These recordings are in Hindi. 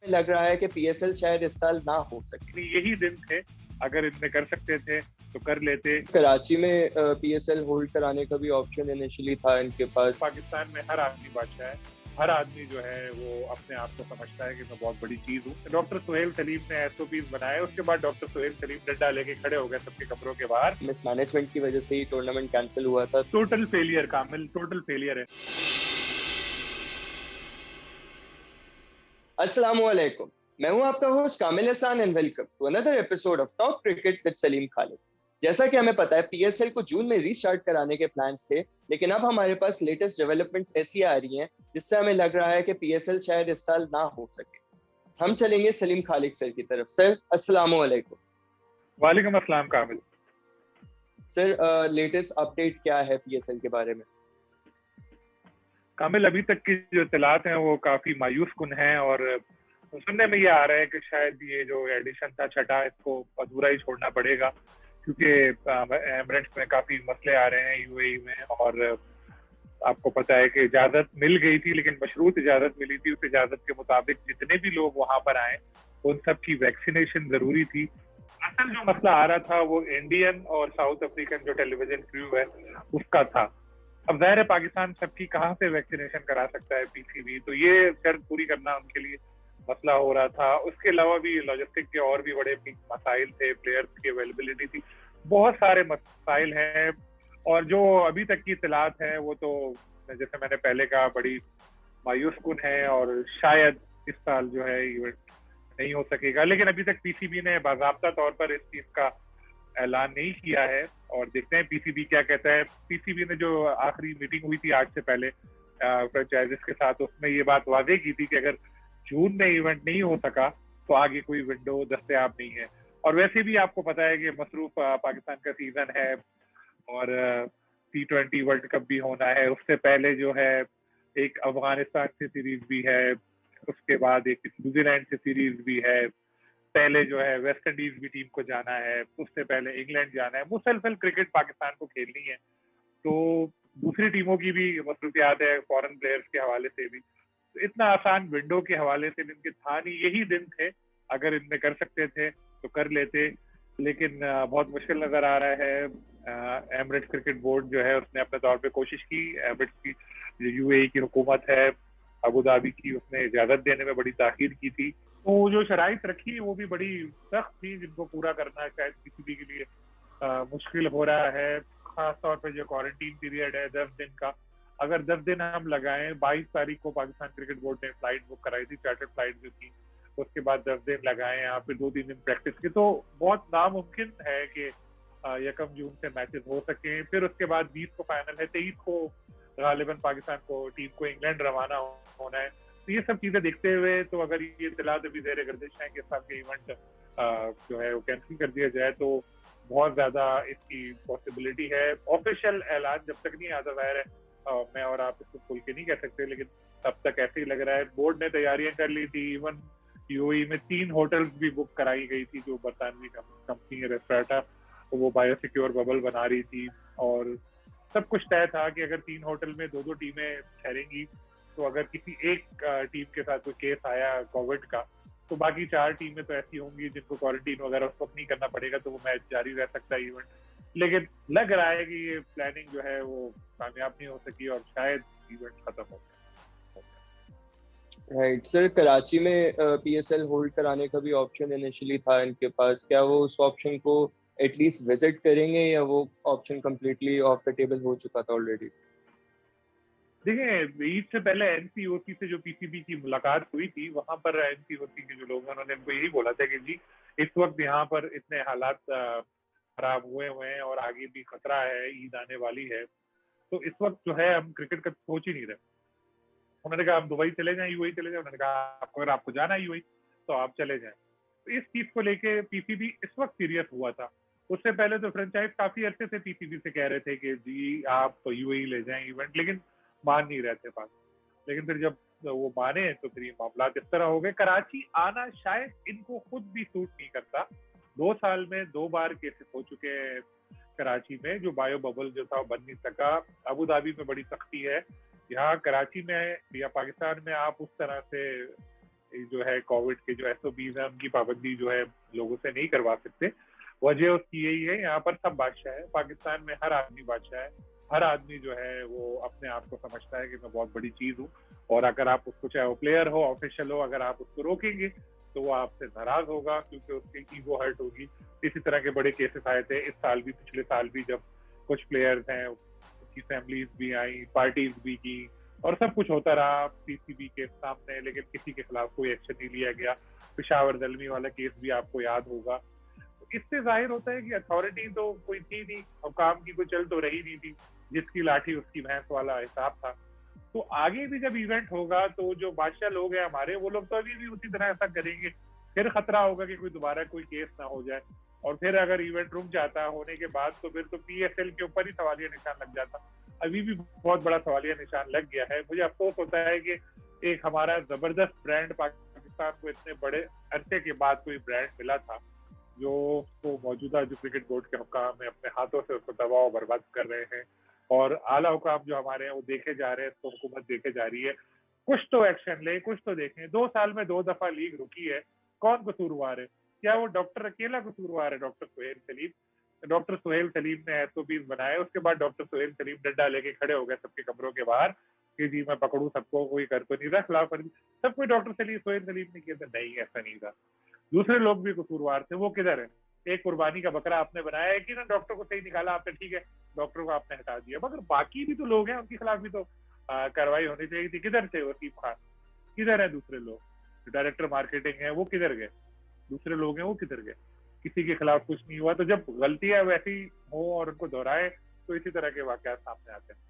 लग रहा है कि पीएसएल शायद इस साल ना हो सके। यही दिन थे, अगर इनमें कर सकते थे तो कर लेते। कराची में पीएसएल होल्ड कराने का भी ऑप्शन इनिशियली था इनके पास। पाकिस्तान में हर आदमी बादशाह है, हर आदमी जो है वो अपने आप को समझता है कि मैं बहुत बड़ी चीज हूँ। डॉक्टर सुहेल सलीम ने एसओपीज बनाए, उसके बाद डॉक्टर सुहेल सलीम डंडा लेके खड़े हो गए सबके कमरों के बाहर। मिसमैनेजमेंट की वजह से ही टूर्नामेंट कैंसिल हुआ था। Total failure, Kamil total failure है। अस्सलाम वालेकुम, मैं हूं आपका host Kamil Hasan and welcome to another episode of Talk cricket with Saleem Khalid. जैसा कि हमें पता है पीएसएल को जून में रीस्टार्ट कराने के प्लान्स थे, लेकिन अब हमारे पास लेटेस्ट डेवलपमेंट्स ऐसी आ रही हैं जिससे हमें लग रहा है कि पीएसएल शायद इस साल ना हो सके। हम चलेंगे सलीम खालिद सर की तरफ। सर अस्सलाम वालेकुम। वालेकुम अस्सलाम कामिल। सर लेटेस्ट अपडेट क्या है पीएसएल के बारे में? कामिल, अभी तक की जो इत्तलात हैं वो काफी मायूस कुन हैं और सुनने में ये आ रहा है कि शायद ये जो एडिशन था छठा, इसको अधूरा ही छोड़ना पड़ेगा, क्योंकि एमिरेट्स में काफी मसले आ रहे हैं यूएई में। और आपको पता है कि इजाजत मिल गई थी, लेकिन मशरूत इजाजत मिली थी। उस इजाजत के मुताबिक जितने भी लोग वहां पर आए उन सब की वैक्सीनेशन जरूरी थी। असल जो मसला आ रहा था वो इंडियन और साउथ अफ्रीकन जो टेलीविजन क्रू है उसका था। अब जाहिर है पाकिस्तान सबकी कहाँ से वैक्सीनेशन करा सकता है पीसीबी, तो ये शर्त पूरी करना उनके लिए मसला हो रहा था। उसके अलावा भी लॉजिस्टिक के और भी बड़े मसाइल थे, प्लेयर्स की अवेलेबिलिटी थी, बहुत सारे मसाइल हैं। और जो अभी तक की इत्तलात है वो तो जैसे मैंने पहले कहा बड़ी मायूस कुन है, और शायद इस साल जो है इवेंट नहीं हो सकेगा। लेकिन अभी तक पीसीबी ने बाकायदा तौर पर इस चीज का ऐलान नहीं किया है, और देखते हैं पीसीबी क्या कहता है। पीसीबी ने जो आखिरी मीटिंग हुई थी आज से पहले फ्रेंचाइजीज के साथ, उसमें ये बात वादे की थी कि अगर जून में इवेंट नहीं हो सका तो आगे कोई विंडो दस्तयाब नहीं है। और वैसे भी आपको पता है कि मसरूफ पाकिस्तान का सीजन है, और T20 वर्ल्ड कप भी होना है। उससे पहले जो है एक अफगानिस्तान से सीरीज भी है, उसके बाद एक न्यूजीलैंड से सीरीज भी है, पहले जो है वेस्ट इंडीज भी टीम को जाना है, उससे पहले इंग्लैंड जाना है। मुसलसल क्रिकेट पाकिस्तान को खेलनी है, तो दूसरी टीमों की भी मसरूफियात है फॉरेन प्लेयर्स के हवाले से भी। तो इतना आसान विंडो के हवाले से इनके था नहीं, यही दिन थे, अगर इनमें कर सकते थे तो कर लेते। लेकिन बहुत मुश्किल नजर आ रहा है। एमिरेट्स क्रिकेट बोर्ड जो है उसने अपने तौर पे कोशिश की। एमिरेट्स की जो यूएई की हुकूमत है, अबू धाबी की, उसने इजाजत देने में बड़ी ताकीद की थी। तो जो शराइत रखी वो भी बड़ी सख्त थी, जिनको पूरा करना शायद किसी के लिए मुश्किल हो रहा है। खास तौर पर जो क्वारंटीन पीरियड है 10 दिन का, अगर 10 दिन हम लगाएं, 22 तारीख को पाकिस्तान क्रिकेट बोर्ड ने फ्लाइट बुक कराई थी, चार्टर्ड फ्लाइट जो थी, उसके बाद 10 दिन लगाए यहाँ पे, 2-3 दिन प्रैक्टिस की, तो बहुत नामुमकिन है कि 1 जून से मैचेस हो सके। फिर उसके बाद 20 को फाइनल है, 23 को गालिबन पाकिस्तान को टीम को इंग्लैंड रवाना होना है। तो ये सब चीजें देखते हुए, तो अगर ये इत्तलात अभी ज़ेर गर्दिश है कि इस साल के इवेंट जो है वो कैंसिल कर दिया जाए, तो बहुत ज्यादा इसकी पॉसिबिलिटी है। ऑफिशियल ऐलान जब तक नहीं आता, जाहिर है मैं और आप इसको खुल के नहीं कह सकते, लेकिन तब तक ऐसे ही लग रहा है। बोर्ड ने तैयारियां कर ली थी, इवन यूएई में 3 होटल्स भी बुक कराई गई थी, जो बरतानवी कंपनी है रेस्ट्राटा, तो वो बायोसिक्योर बबल बना रही थी। और सब कुछ तय था कि अगर 3 होटल में 2-2 टीमें ठहरेंगी, तो अगर किसी एक टीम के साथ कोई केस आया कोविड का, तो बाकी 4 टीमें तो ऐसी होंगी जिनको क्वारंटीन वगैरह उसको नहीं करना पड़ेगा, तो वो मैच जारी रह सकता है इवेंट। लेकिन लग रहा है कि ये प्लानिंग जो है वो कामयाब नहीं हो सकी, और शायद इवेंट खत्म हो गया। राइट सर, कराची में पीएसएल होल्ड कराने का भी ऑप्शन इनिशियली था इनके पास। क्या वो उस ऑप्शन को एटलीस्ट विजिट करेंगे, या वो option completely of the table हो चुका था ऑलरेडी? देखिए, ईद से पहले एनसीओसी से जो पीसीबी की मुलाकात हुई थी, वहां पर एनसीओसी के जो लोग हैं उन्होंने इनको यही बोला था कि जी इस वक्त यहाँ पर इतने हालात खराब हुए हुए हैं और आगे भी खतरा है, ईद आने वाली है, तो इस वक्त जो है हम क्रिकेट का सोच ही नहीं रहे। उन्होंने कहा आप दुबई चले जाएं, यूएई चले जाएं। उन्होंने कहा अगर आपको जाना है यूएई तो आप चले जाएं। तो इस चीज को लेके पीसीबी इस वक्त सीरियस हुआ था। उससे पहले तो फ्रेंचाइज काफी अरसे से पीसीबी से कह रहे थे कि जी आप यूएई ले जाएं इवेंट, लेकिन मान नहीं रहे थे बात। लेकिन फिर जब वो माने तो फिर ये मामला इस तरह हो गए। कराची आना शायद इनको खुद भी सूट नहीं करता। 2 साल में 2 बार केसेस हो चुके हैं कराची में, जो बायो बबल जो था वो बन नहीं सका। अबू धाबी में बड़ी सख्ती है, यहाँ कराची में या पाकिस्तान में आप उस तरह से जो है कोविड के जो SOPs है उनकी पाबंदी जो है लोगों से नहीं करवा सकते। वजह उसकी यही है, यहाँ पर सब बादशाह है, पाकिस्तान में हर आदमी बादशाह है, हर आदमी जो है वो अपने आप को समझता है कि मैं बहुत बड़ी चीज हूँ, और अगर आप उसको, चाहे वो प्लेयर हो ऑफिशियल हो, अगर आप उसको रोकेंगे तो वो आपसे नाराज होगा क्योंकि उसकी ईगो हर्ट होगी। इसी तरह के बड़े केसेस आए थे इस साल भी, पिछले साल भी, जब कुछ प्लेयर्स हैं उनकी फैमिलीज भी आई, पार्टीज भी की, और सब कुछ होता रहा PCB के सामने, लेकिन किसी के खिलाफ कोई एक्शन नहीं लिया गया। पेशावर दलमी वाला केस भी आपको याद होगा। तो इससे जाहिर होता है कि अथॉरिटी तो कोई थी नहीं, और काम की कोई चल तो रही नहीं थी, जिसकी लाठी उसकी भैंस वाला हिसाब था। तो आगे भी जब इवेंट होगा तो जो बादशाह लोग हैं हमारे, वो लोग तो अभी भी उसी तरह ऐसा करेंगे। फिर खतरा होगा कि कोई दोबारा कोई केस ना हो जाए, और फिर अगर इवेंट रुक जाता होने के बाद तो फिर तो PSL के ऊपर ही सवालिया निशान लग जाता। अभी भी बहुत बड़ा सवालिया निशान लग गया है। मुझे अफसोस होता है कि एक हमारा जबरदस्त ब्रांड पाकिस्तान को इतने बड़े अरसे के बाद कोई ब्रांड मिला था, जो उसको मौजूदा जो क्रिकेट बोर्ड के हुक्काम है अपने हाथों से उसको तबाह और बर्बाद कर रहे हैं, और आला हुक्काम जो हमारे हैं वो देखे जा रहे हैं, तो हुकूमत देखे जा रही है। कुछ तो एक्शन ले, कुछ तो देखें। 2 साल में 2 दफा लीग रुकी है, कौन कसूरवार है? क्या वो डॉक्टर अकेला कसूरवार है? डॉक्टर सुहेल सलीम ने SOPs बनाए, उसके बाद डॉक्टर सुहेल सलीम डंडा लेके खड़े हो गए सबके कमरों के बाहर कि जी मैं पकड़ू सबको, कोई कर तो नहीं रहा खिलाफ वर्जी, सब कोई डॉक्टर सुहेल सलीम ने किया था? नहीं, ऐसा नहीं था। दूसरे लोग भी कसूरवार थे, वो किधर है? एक कुर्बानी का बकरा आपने बनाया है कि ना, डॉक्टर को सही निकाला आपने, ठीक है, डॉक्टर को आपने हटा दिया, मगर बाकी भी तो लोग हैं, उनके खिलाफ भी तो कार्रवाई होनी चाहिए थी। किधर थे वसीम खान? किधर है दूसरे लोग? डायरेक्टर मार्केटिंग है वो किधर गए? दूसरे लोग हैं वो किधर गए? किसी के खिलाफ कुछ नहीं हुआ। तो जब गलतियां वैसी हो और उनको दोहराए तो इसी तरह के वाकयात सामने आते हैं।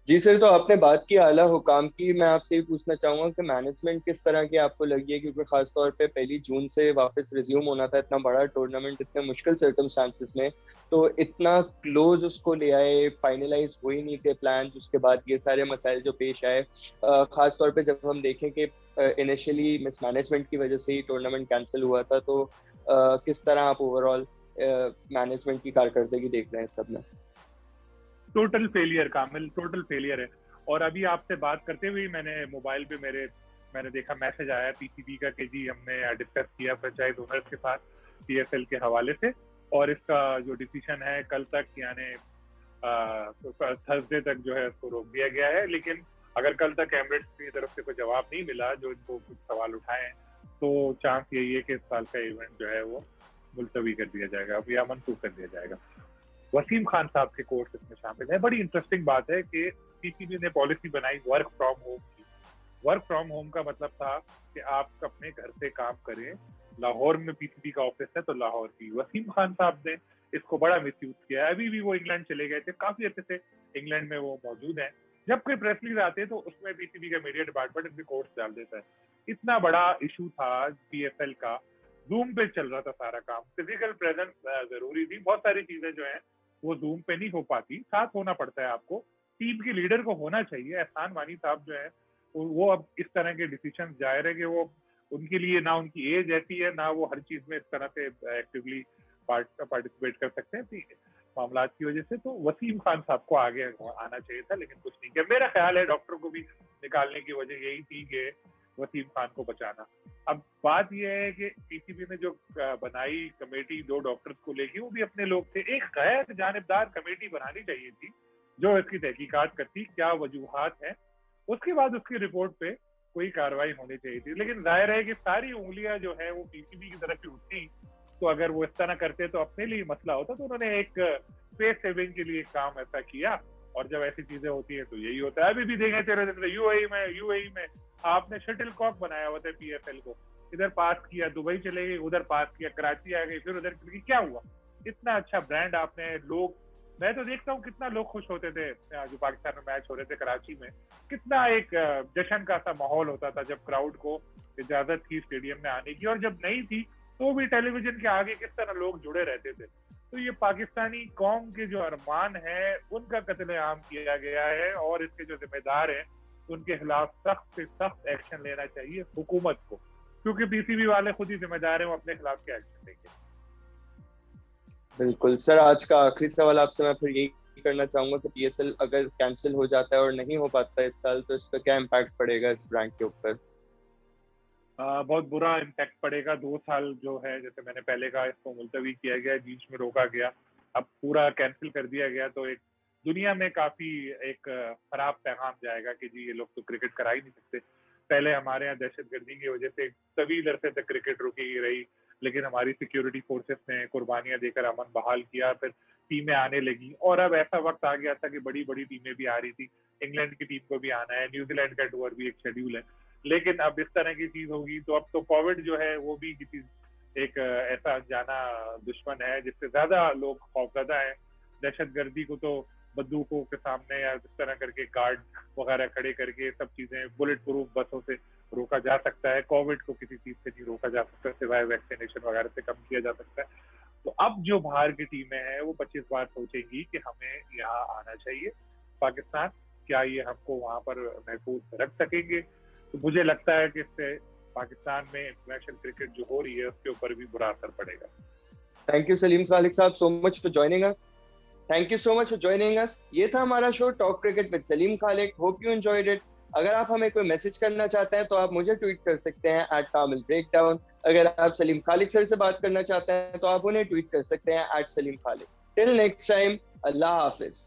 जी सर, तो आपने बात की आला हुकाम की, मैं आपसे ये पूछना चाहूंगा कि मैनेजमेंट किस तरह की आपको लगी है, क्योंकि खासतौर पे 1 जून से वापस रिज्यूम होना था इतना बड़ा टूर्नामेंट इतने मुश्किल सर्कमस्टांसिस में, तो इतना क्लोज उसको ले आए, फाइनलाइज हो ही नहीं थे प्लान, उसके बाद ये सारे मसाइल जो पेश आए, खासतौर पे जब हम देखें कि इनिशियली मिसमैनेजमेंट की वजह से ही टूर्नामेंट कैंसिल हुआ था, तो किस तरह आप ओवरऑल मैनेजमेंट की कारकर्दगी देख रहे हैं सब में? Total failure, Kamil total failure है। और अभी आपसे बात करते हुए मैंने मोबाइल पे मैंने देखा मैसेज आया PCB का कि जी हमने डिस्कस किया फ्रेंचाइज ओनर्स के साथ PSL के हवाले से, और इसका जो डिसीजन है कल तक, यानी थर्सडे तक जो है उसको रोक दिया गया है। लेकिन अगर कल तक एमिरेट्स की तरफ से कोई जवाब नहीं मिला जो इनको कुछ सवाल उठाए, तो चांस यही है कि इस साल का इवेंट जो है वो मुलतवी कर दिया जाएगा या मनसूख कर दिया जाएगा। वसीम खान साहब के कोर्स इसमें शामिल है। बड़ी इंटरेस्टिंग बात है कि PCB ने पॉलिसी बनाई वर्क फ्रॉम होम की। वर्क फ्रॉम होम का मतलब था कि आप अपने घर से काम करें। लाहौर में PCB का ऑफिस है तो लाहौर की। वसीम खान साहब ने इसको बड़ा मिसयूज किया है। अभी भी वो इंग्लैंड चले गए थे, काफी अच्छे से इंग्लैंड में वो मौजूद हैं। जब कोई प्रेस रिलीज आते हैं तो उसमें PCB का मीडिया डिपार्टमेंट इनके कोर्स डाल देता है। इतना बड़ा इशू था PSL का, जूम पे चल रहा था सारा काम, फिजिकल प्रेजेंस जरूरी थी। बहुत सारी चीजें जो है वो जूम पे नहीं हो पाती, साथ होना पड़ता है आपको, टीम के लीडर को होना चाहिए। एहसान वानी साहब जो है वो अब इस तरह के डिसीजन, जाहिर है कि वो उनके लिए ना उनकी एज ऐसी है, ना वो हर चीज में इस तरह से एक्टिवली पार्टिसिपेट कर सकते हैं मामला की वजह से। तो वसीम खान साहब को आगे आना चाहिए था, लेकिन कुछ नहीं किया। मेरा ख्याल है डॉक्टर को भी निकालने की वजह यही थी कि वसीम खान को बचाना। अब बात यह है कि PCB ने जो बनाई कमेटी 2 डॉक्टर्स को लेके, वो भी अपने लोग थे। एक गैर जानिबदार कमेटी बनानी चाहिए थी जो इसकी तहकीकात करती क्या वजूहात है, उसके बाद उसकी रिपोर्ट पे कोई कार्रवाई होनी चाहिए थी। लेकिन जाहिर है कि सारी उंगलियां जो है वो PCB की तरफ ही उठती, तो अगर वो इस तरह करते तो अपने लिए मसला होता। तो उन्होंने एक स्पेस सेविंग के लिए काम ऐसा किया, और जब ऐसी चीजें होती है तो यही होता है। अभी भी देखें तेरे UAE में आपने शटल कॉक बनाया हुआ था PSL को, इधर पास किया, दुबई चले गए, उधर पास किया, कराची आ गई, फिर उधर क्या हुआ? इतना अच्छा ब्रांड आपने, लोग, मैं तो देखता हूँ कितना लोग खुश होते थे जो पाकिस्तान में मैच हो रहे थे कराची में, कितना एक जश्न का सा माहौल होता था जब क्राउड को इजाजत थी स्टेडियम में आने की, और जब नहीं थी तो भी टेलीविजन के आगे किस तरह लोग जुड़े रहते थे। तो ये पाकिस्तानी कौम के जो अरमान है उनका कत्लेआम किया गया है, और इसके जो जिम्मेदार हैं उनके खिलाफ सख्त से सख्त एक्शन लेना चाहिए हुकूमत को, क्योंकि PCB वाले खुद ही जिम्मेदार हैं, वो अपने खिलाफ क्या एक्शन लेंगे। बिल्कुल सर, आज का आखिरी सवाल आपसे मैं फिर यही करना चाहूंगा कि PSL अगर कैंसिल हो जाता है और नहीं हो पाता इस साल, तो इसका क्या इम्पैक्ट पड़ेगा इस ब्रांड के ऊपर? बहुत बुरा इम्पैक्ट पड़ेगा। 2 साल जो है, जैसे मैंने पहले कहा, इसको मुलतवी किया गया, बीच में रोका गया, अब पूरा कैंसिल कर दिया गया, तो एक दुनिया में काफी एक खराब पैगाम जाएगा कि जी ये लोग तो क्रिकेट करा ही नहीं सकते। पहले हमारे यहाँ दहशतगर्दी की वजह से तवील अरसे तक क्रिकेट रुकी ही रही, लेकिन हमारी सिक्योरिटी फोर्सेस ने कुर्बानियां देकर अमन बहाल किया, फिर टीमें आने लगी, और अब ऐसा वक्त आ गया था कि बड़ी बड़ी टीमें भी आ रही थी। इंग्लैंड की टीम को भी आना है, न्यूजीलैंड का टूर भी एक शेड्यूल है, लेकिन अब इस तरह की चीज होगी तो अब तो कोविड जो है वो भी किसी एक ऐसा जाना दुश्मन है जिससे ज्यादा लोग खौफजदा है। दहशतगर्दी को तो बंदूकों के सामने या इस तरह करके गार्ड वगैरह खड़े करके सब चीजें बुलेट प्रूफ बसों से रोका जा सकता है, कोविड को किसी चीज से नहीं रोका जा सकता सिवाय वैक्सीनेशन वगैरह से कम किया जा सकता है। तो अब जो बाहर की टीमें हैं वो 25 बार सोचेंगी कि हमें यहाँ आना चाहिए पाकिस्तान, क्या ये हमको वहां पर महफूज रख सकेंगे। तो मुझे लगता है कि इससे पाकिस्तान में इंटरनेशनल क्रिकेट जो हो रही है उसके ऊपर भी बुरा असर पड़ेगा। Thank you Salim Khalik sahab so much for joining us. Thank you so much for joining us. ये था हमारा show talk cricket with Salim Khalik. Hope you enjoyed it. अगर आप हमें कोई मैसेज करना चाहते हैं तो आप मुझे ट्वीट कर सकते हैं @कामिल_ब्रेकडाउन। अगर आप सलीम खालिक सर से बात करना चाहते हैं तो आप उन्हें ट्वीट कर सकते हैं @सलीम खालिक। टिल नेक्स्ट टाइम, अल्लाह हाफिज।